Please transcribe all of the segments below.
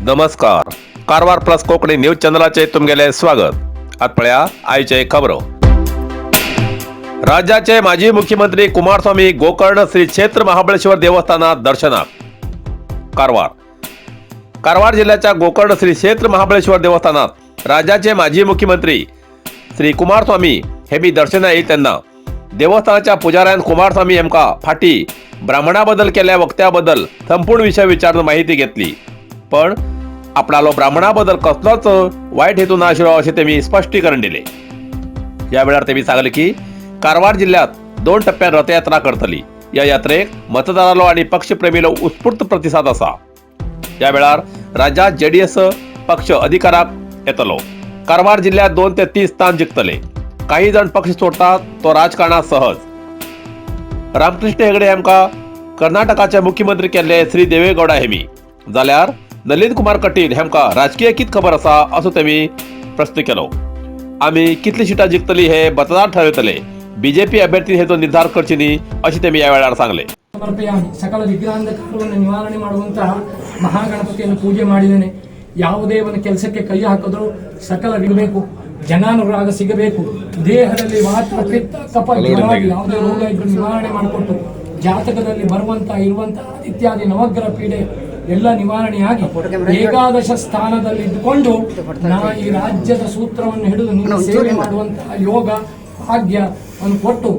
नमस्कार. Karwar plus Konkani news चॅनलाचे तुमगेले स्वागत. आतपळ्या आयचे खबरो. राज्याचे माजी मुख्यमंत्री कुमारस्वामी गोकर्ण श्री क्षेत्र महाबळेश्वर देवस्थानात दर्शनात. कारवार जिल्ह्याच्या गोकर्ण श्री क्षेत्र महाबळेश्वर देवस्थानात राज्याचे माजी मुख्यमंत्री श्री कुमारस्वामी हे मी दर्शना येईल त्यांना देवस्थानाच्या पुजाऱ्यान कुमारस्वामी हेमका फाटी ब्राह्मणाबद्दल केल्या वक्त्याबद्दल संपूर्ण विषय विचारून माहिती घेतली. पण आपणालो ब्राह्मणाबद्दल कसलोच वाईट हेतू नाशिलो असे त्यांनी स्पष्टीकरण दिले. या वेळार त्यांनी सांगले की कारवार जिल्ह्यात 2 टप्प्यात रथयात्रा करतली. या यात्रेक मतदारालो आणि पक्षप्रेमीलो उत्स्फूर्त प्रतिसाद असा. या वेळार राज्यात जेडीएस पक्ष अधिकाराक येतलो. कारवार जिल्ह्यात 2 ते 3 स्थान जिंकतले. काही जण पक्ष सोडतात तो राजकारणात सहज. रामकृष्ण हेगडे हेमका कर्नाटकाचे मुख्यमंत्री केले श्री देवेगौडा हेमी जाल्यार नलिन कुमार कटील हेमका राजकीय कित खबर असा असो त्यांनी प्रश्न केलो. आम्ही कितली सीटा जिंकतली हे मतदार ठरवतले. बीजेपी अभ्यर्थी हे तो निर्धार करची नी अशी त्यांनी या वेळार सांगले. ಸಕಲ ವಿಗ್ರಹಾಂಧಕಗಳನ್ನು ನಿವಾರಣೆ ಮಾಡುವಂತಹ ಮಹಾಗಣಪತಿಯನ್ನು ಪೂಜೆ ಮಾಡಿದ್ದೇನೆ. ಯಾವುದೇ ಒಂದು ಕೆಲಸಕ್ಕೆ ಕೈ ಹಾಕಿದ್ರು ಸಕಲ ಇರಬೇಕು, ಜನಾನುರಾಗ ಸಿಗಬೇಕು, ದೇಹದಲ್ಲಿ ಮಾತ್ರ ಪಿತ್ತ ಕಫ ಯಾವುದೇ ರೋಗ ಇದ್ರೂ ನಿವಾರಣೆ ಮಾಡಿಕೊಟ್ಟು ಜಾತಕದಲ್ಲಿ ಬರುವಂತಹ ಇರುವಂತಹ ಇತ್ಯಾದಿ ನವಗ್ರಹ ಪೀಡೆ ಎಲ್ಲ ನಿವಾರಣೆಯಾಗಿ ಏಕಾದಶ ಸ್ಥಾನದಲ್ಲಿ ಇದ್ದುಕೊಂಡು ಈ ರಾಜ್ಯದ ಸೂತ್ರವನ್ನು ಹಿಡಿದು ನಿನ್ನ ಸೇವೆ ಮಾಡುವಂತಹ ಯೋಗ ಭಾಗ್ಯವನ್ನು ಕೊಟ್ಟು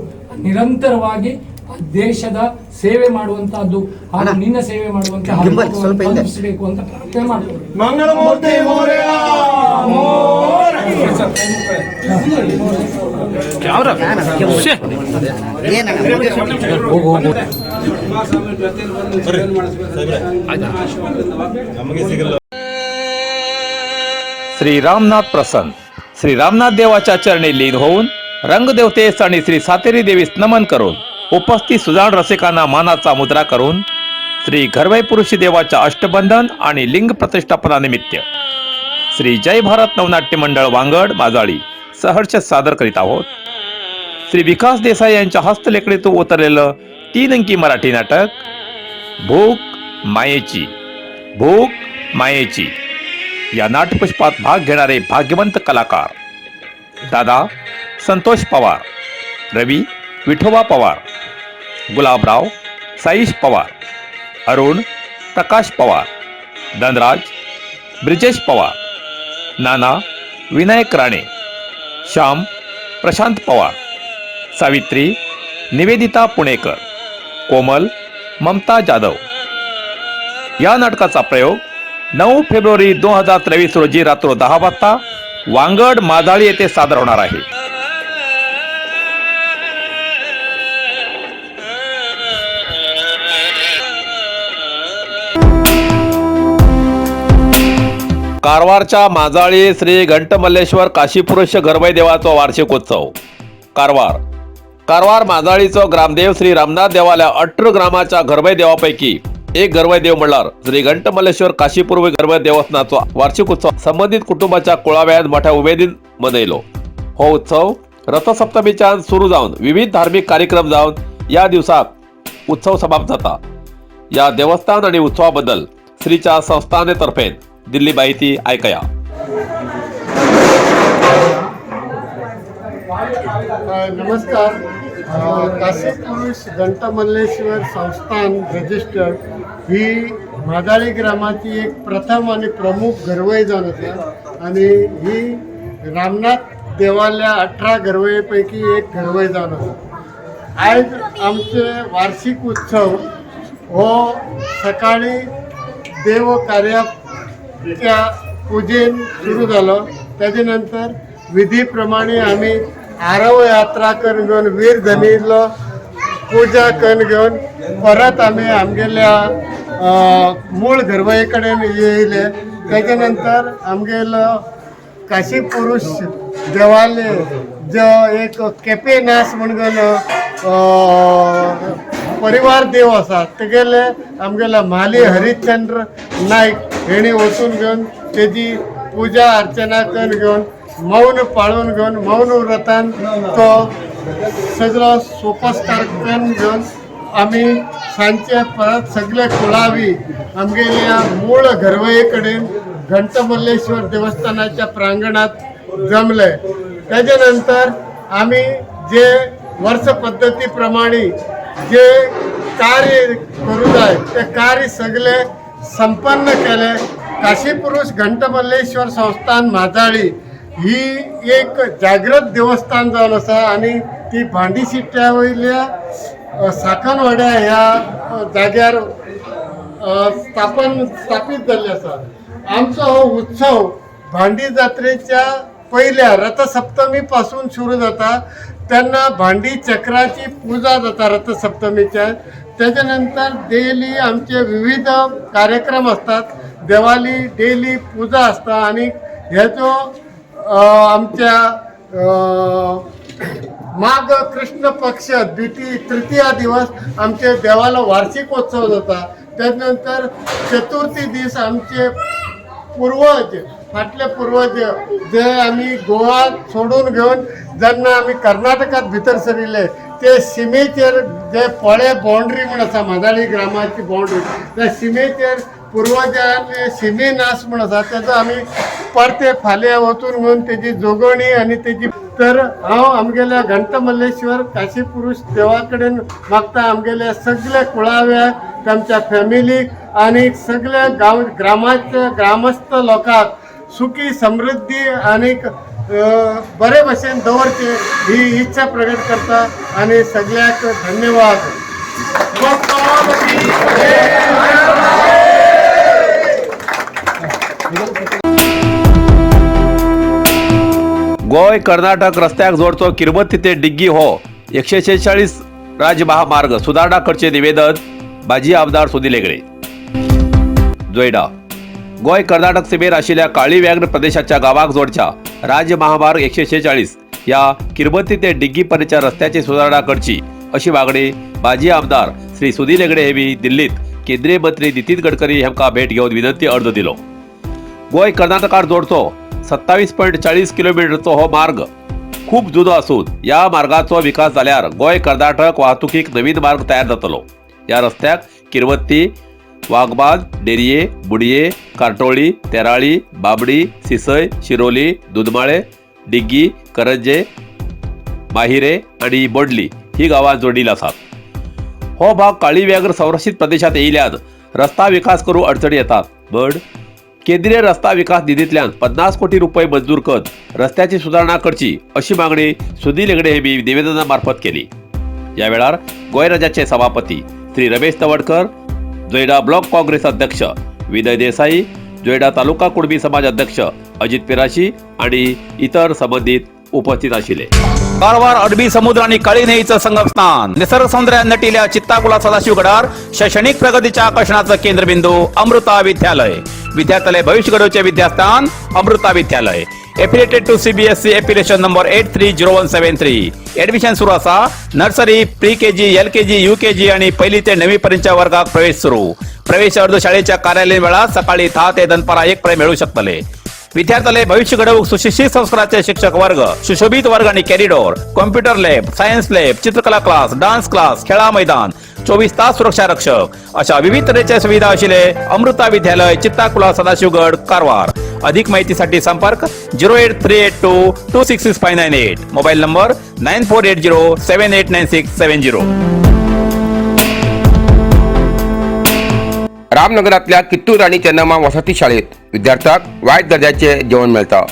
ನಿರಂತರವಾಗಿ ದೇಶದ ಸೇವೆ ಮಾಡುವಂತಹದ್ದು ಹಾಗೂ ನಿನ್ನ ಸೇವೆ ಮಾಡುವಂತಹ ಬೇಕು ಅಂತ ಪ್ರಾರ್ಥನೆ ಮಾಡ್ತೀವಿ. ಮಂಗಳಮೂರ್ತಿ श्री रामनाथ प्रसन्न श्री रामनाथ देवाच्या चरणी लीन होऊन रंगदेवतेस आणि श्री सातेरी देवीस नमन करून उपस्थित सुजाण रसिकांना मानाचा मुद्रा करून श्री घरवै पुरुषी देवाच्या अष्टबंधन आणि लिंग प्रतिष्ठापनानिमित्त श्री जय भारत नवनाट्य मंडळ वांगड माजाळी सहर्ष सादर करीत आहोत. श्री विकास देसाई यांच्या हस्तलेखणीतून उतरलेलं 3 अंकी मराठी नाटक भूक मायेची या नाटपुष्पात भाग घेणारे भाग्यवंत कलाकार दादा संतोष पवार, रवी विठोबा पवार, गुलाबराव साईश पवार, अरुण प्रकाश पवार, धनराज ब्रिजेश पवार, नाना विनायक राणे, श्याम प्रशांत पवार, सावित्री निवेदिता पुणेकर, कोमल ममता जाधव. या नाटकाचा प्रयोग 9 फेब्रुवारी 2023 रोजी रात्र 10 वाजता वांगड माजाळी येथे सादर होणार आहे. कारवारच्या माजाळी श्री घंटमल्लेश्वर काशीपुरुष घरवै देवाचो वार्षिक उत्सव. कारवार माजाळीचो ग्रामदेव श्री रामनाथ देवाल्या 18 ग्रामाच्या घरवै देवापैकी एक घरवै देव म्हणल्यार श्री घंटमल्लेश्वर काशीपूर्वी घरवै देवस्थानाचो वार्षिक उत्सव संबंधित कुटुंबाच्या कुळाव्यान मोठ्या उमेदीन मनयलो. हो उत्सव रथसप्तमीच्यान सुरू जावन विविध धार्मिक कार्यक्रम जावन या दिवसाक उत्सव समाप्त जाता. या देवस्थान आणि उत्सवाबद्दल श्रीच्या संस्थानेतर्फे दिल्ली माहिती ऐकया. नमस्कार. काशीपुरुष घंटमल्लेश्वर संस्थान रजिस्टर्ड ही माजाळी ग्रामाची एक प्रथम आणि प्रमुख घरवै जावन आसा आणि ही रामनाथ देवाल्या 18 घरवैपैकी एक घरवै जावन आसा. आयज आमचे वार्षिक उत्सव हो सकाळी देव कार्याच्या पुजेन सुरू जालो. त्याच्या नंतर विधी प्रमाणे आम्ही आरव यात्रा करून घेवन वीर धनीलो पूजा करून घेवन परत आम्ही आमगेल्या मूळ घरवै कडेन येयले. त्याच्या नंतर आमगेलो काशीपुरुष देवालय जो एक केपे नास म्हणून परिवार देव आसा तेगेले आमगेला म्हाली हरिश्चंद्र नायक हेणी वचून घेवन तेजी पूजा अर्चना करून घेवन मौन पाळून घेवन मौन व्रतान तो सगळो सोपस्कार करून घेवन आमी सांचे परत सगळे कुळावी आमगेल्या मूळ घरवये कडेन घंटमल्लेश्वर देवस्थानाच्या प्रांगणात जमले. त्याच्यानंतर आम्ही जे वर्ष पद्धतीप्रमाणे जे कार्य करू जाय ते कार्य सगळे संपन्न केले. काशीपुरुष घंटमल्लेश्वर संस्थान माजाळी ही एक जागृत देवस्थान जावन आसा आणि ती भांडीशिट्ट्या वयल्या साखनवाड्या ह्या जाग्यार स्थापीत जाल्ले आसा. आमचो हो उत्सव भांडी जात्रेच्या पहिल्या रथसप्तमी पासून सुरू जाता. त्यांना भांडी चक्राची पूजा जाता रथसप्तमीच्या. त्याच्यानंतर डेली आमचे विविध कार्यक्रम असतात. देवाली डेली पूजा असता आणि ह्याचो आमच्या माघ कृष्ण पक्ष तृतीय दिवस आमचे देवाला वार्षिकोत्सव जाता. त्यानंतर चतुर्थी दीस आमचे पूर्वज फाटले पूर्वज जे आम्ही गोवा सोडून घेऊन जेन्ना आम्ही कर्नाटकात भितर सरिल्ले ते शिमेचेर जे पळे बाउंड्री म्हण आसा माजाळी ग्रामाची बाउंड्री त्या शिमेचेर पूर्वजांनी शिमे नाश म्हण आसा तेजो आमी परते फाल्यां वचून घेवन तेजी जोगणी आनी तेजी तर हांव आमगेल्या घंटमल्लेश्वर काशीपुरुष देवा कडेन मागता आमगेल्या सगळे कुळाव्याक तांच्या फॅमिलीक आनी सगळ्या ग्रामस्थ लोकांक सुखी समृद्धी आणि बरे भशेन दवरचे ही इच्छा प्रकट करता आणि सगळ्याक धन्यवाद. गोय कर्नाटक रस्त्याक जोडतो किरबत्ती ते डिग्गी हो 146 राज्य महामार्ग सुधारणा करचे निवेदन माजी आमदार सुनील हेगडे. जोयडा गोय कर्नाटक सीमेर आशिल्ल्या काळी व्याघ्र प्रदेशाच्या गावाक जोडच्या राज्य महामार्ग 146 या किरबत्ती ते डिग्गी पर्यंतच्या रस्त्याची सुधारणा करची अशी मागणी माजी आमदार श्री सुनील हेगडे हेमी दिल्लीत केंद्रीय मंत्री नितीन गडकरी हांकां भेट घेवन विनंती अर्ज दिलो. गोय कर्नाटकाक जोडतो 27.40 किलोमीटरचो हो मार्ग खूप जुनो असून या मार्गाचो विकास जाल्यार गोय कर्नाटक वाहतुकीक नवीन मार्ग तयार जातलो. या रस्त्याक किरवत्ती, वाघबाद, डेरये, बुडये, कार्टोळी, तेराळी, बाबडी, सिसय, शिरोली, दुधमाळे, डिग्गी, करंजे, माहिरे आणि बोडली ही गावां जोडलेली आसात. हो भाग काळी व्याघ्र संरक्षित प्रदेशात येयल्यान रस्ता विकास करूंक अडचणी येतात. पण केंद्रीय रस्ता विकास निधींतल्यान 50 कोटी रुपये मंजूर करत रस्त्याची सुधारणा करची अशी मागणी सुनील हेगडे हेमी निवेदना मार्फत केली. या वेळार गोंय राज्याचे सभापती श्री रमेश तवडकर, जोयडा ब्लॉक काँग्रेस अध्यक्ष विनय देसाई, जोयडा तालुका कुणबी समाज अध्यक्ष अजित पिराशी आणि इतर संबंधित उपस्थित आशिल्ले. कारवार अरबी समुद्र आणि काळी न्हंयेचं संगम स्नान, निसर्ग सौंदर्यान नटिल्या चित्ताकुला सदाशिवगडार शैक्षणिक प्रगतीच्या आकर्षणाचं केंद्रबिंदू अमृता विद्यालय. विद्यार्थ्यालय भविष्य घडोवचे विद्यास्थान Amrita Vidyalaya. Affiliated to CBSE application number 830173. Admission सुरू असा. Nursery, pre KG, LKG, UKG आणि पहिली ते 9वी पर्यंतच्या वर्गात प्रवेश सुरू. प्रवेश अर्ज शाळेच्या कार्यालयीन वेळा सकाळी 10 ते दनपारा 1 पर्यंत मिळू शकतले. विद्यार्थ्यालय भविष्य घडवूक सुशिक्षित संस्काराचे शिक्षक वर्ग, सुशोभित वर्ग आणि corridor, computer lab, science lab, चित्रकला क्लास, डान्स क्लास, खेळा मैदान, 24 तास सुरक्षा रक्षक अशा विविध तऱ्हेच्या सुविधा आशिल्ले अमृता विद्यालय, चित्ताकुला, सदाशिवगड, कारवार. अधिक माहितीसाठी संपर्क 08382266598. Mobile number 9480789670. रामनगरातल्या कित्तूर आणि चेन्नम्मा वसती शाळेत विद्यार्थ्यांक वायट दर्जाचे जेवण मिळता.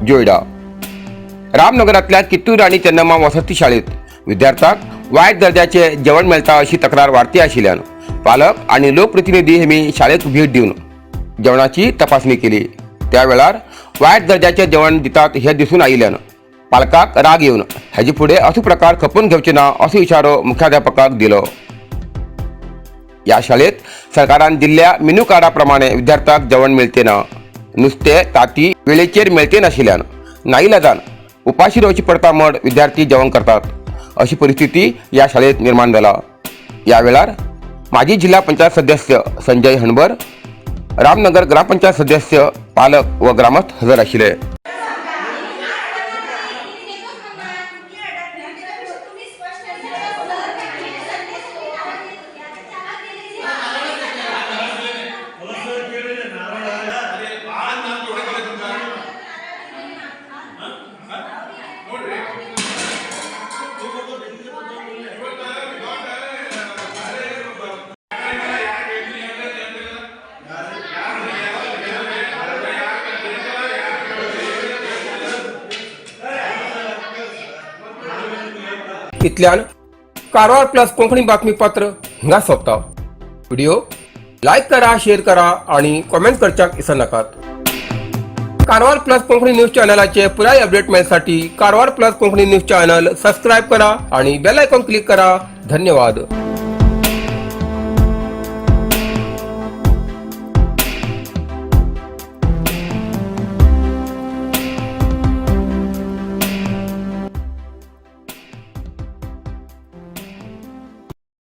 जोयडा रामनगरातल्या कित्तूर आणि चेन्नम्मा वसती शाळेत विद्यार्थ्यांक वायट दर्जाचे जेवण मिळता अशी तक्रार वाढती आशिल्ल्यान पालक आणि लोकप्रतिनिधी हेमी शाळेत भेट दिवन जेवणाची तपासणी केली. त्यावेळार वायट दर्जाचे जेवण दितात हे दिसून आयिल्ल्यान पालकाक राग येवन हेजे फुडें असो प्रकार खपून घेवचे ना असो इशारो मुख्याध्यापकाक दिलो. या शाळेत सरकारान दिल्ल्या मेनू कार्डा प्रमाणे विद्यार्थ्यांक जेवण मिळते ना. नुस्तें ताती वेळेचेर मिळते नाशिल्ल्यान नाइलाजान उपाशी रावची पडटा म्हण विद्यार्थी जेवण करतात अशी परिस्थिती या शाळेत निर्माण जाला. या वेळार माजी जिल्हा पंचायत सदस्य संजय हणबर, रामनगर ग्रामपंचायत सदस्य, पालक व ग्रामस्थ हजर आशिल्ले. इतल्यान कारवार प्लस कोंकणी बातमीपत्र हिंगा सोंपता. व्हिडिओ लाईक करा, शेअर करा आणि कमेंट करच्याक विसरू नकात. कारवार प्लस कोंकणी न्यूज चॅनलाचे पुराय अपडेट मिळण्यासाठी Karwar plus Konkani news channel subscribe करा आणि बेल आयकॉन क्लिक करा. धन्यवाद.